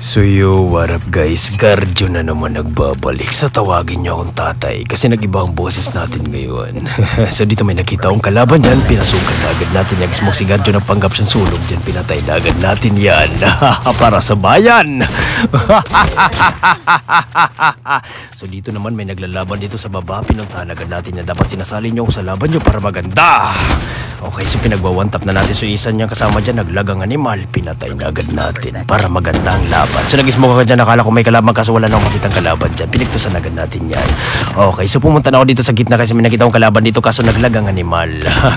So yo, what up guys? Guardio na naman nagbabalik. Sa tawagin niyo akong tatay kasi nag-iba ang boses natin ngayon. So dito may nakita akong kalaban dyan. Pinasukan na agad natin yung smoke si Guardio. Nagpanggap siyang sulog dyan. Pinatay na agad natin yan. Para sa bayan. So dito naman may naglalaban dito sa baba. Pinuntahan agad natin yan. Dapat sinasali niyo ako sa laban niyo para maganda. Okay, so pinagwa-one-tap na natin. So isa niyang kasama dyan naglagang animal. Pinatay na agad natin para maganda ang laban. So nag-smoke ako dyan, nakala ko may kalaban kaso wala na akong makitang kalaban dyan. Piniktusan agad natin yan. Okay, so pumunta na ako dito sa gitna kasi may nakita akong kalaban dito kaso naglagang animal.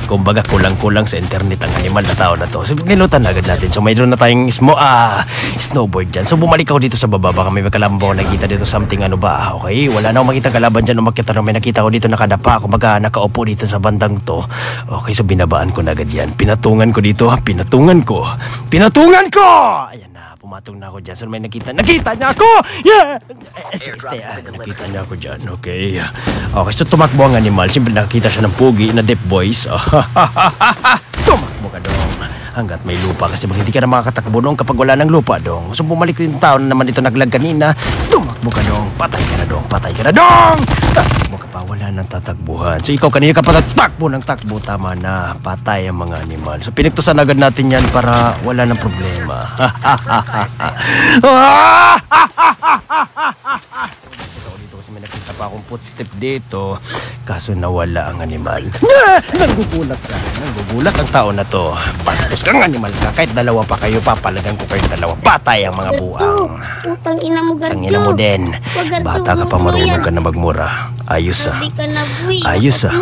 Kumbaga kulang-kulang sa internet ang animal na tao na to. So nilutan agad natin. So mayroon na tayong snowboard dyan. So bumalik ako dito sa baba. Baka may kalaban ba ako nakita dito something ano ba. Okay, wala na akong makitang kalaban dyan. Umakyat na may nakita ko dito nakadapa. Kumbaga nakaupo dito sa bandang to. Okay, so binabaan ko na agad yan. Pinatungan ko dito. Pinatungan ko. Ayan na. Pumatong na ako dyan. So may nakita niya ako! Yeah! Nakita niya ako dyan. Okay. Okay, so tumakbo ang animal. Siyempre nakita siya ng pugi na deep voice. Tumakbo ka dong. Hanggat may lupa. Kasi hindi ka na makakatakbo dong kapag wala ng lupa dong. So bumalik din tao na naman ito naglag kanina. Tumakbo ka dong. Patay ka na dong. Takbo ka pa. Wala nang tatakbuhan. So ikaw kanina ka pa takbo ng takbo. Tama na. Patay ang mga animal. So pinigtusan agad natin yan para wala nang problema. Kasi may nakita pa akong footstep dito kaso nawala ang animal. Nanggugulat ang tao na to. Bastos kang animal ka. Kahit dalawa pa kayo, papalagan ko kayong dalawa. Patay ang mga buang. Utang ina mo, Garjo. Ang ina mo din. Bata ka pa, marunong ka na magmura. Ayos ah. Ayos ah.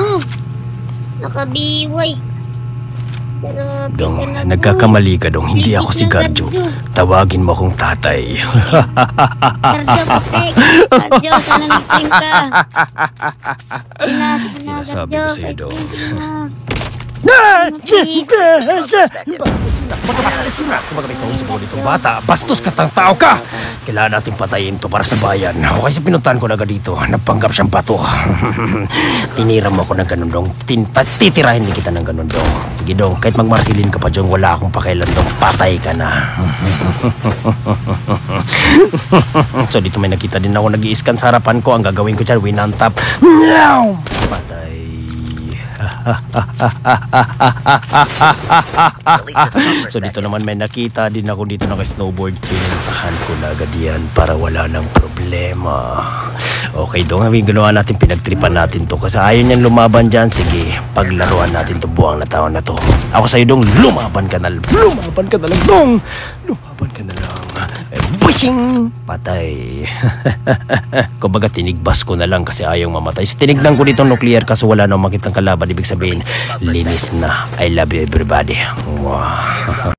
Nakabiway. Dong, nagkakamali ka dong. Hindi ako si Guardio. Tawagin mo akong tatay. Garjo, pasek. Garjo, sana nag-stream ka. Sinasabi ko sa'yo dong. Bastos na. Kumbaga may kausap ko dito bata. Bastos ka tang tao ka. Kailangan natin patayin to para sa bayan. Okay, sa pinuntahan ko na dito. Napanggap siyang pato. Tinira mo ako ng ganun dong. Titirahin din kita ng ganun dong. Sige dong, kahit magmarsilin ka pa dong, wala akong pakailan dong. Patay ka na. So dito may nakita din ako nag-i-scan sa harapan ko. Ang gagawin ko dyan, winantap. Patay. So dito naman may nakita din ako dito naka-snowboard. Pinuntahan ko na agad yan para wala ng problema. Okay dong, ginawa natin, pinagtripan natin to kasi ayaw niyan lumaban dyan. Sige, paglaruan natin to buwang na tao na to. Ako sa'yo dong, lumaban ka na lang dong. Lumaban ka na lang. Bushing! Patay. Kumbaga tinigbas ko na lang kasi ayaw mamatay. So, tinignan ko dito nuclear kaso wala na makitang kalaban. Ibig sabihin, linis na. I love you everybody. Wow.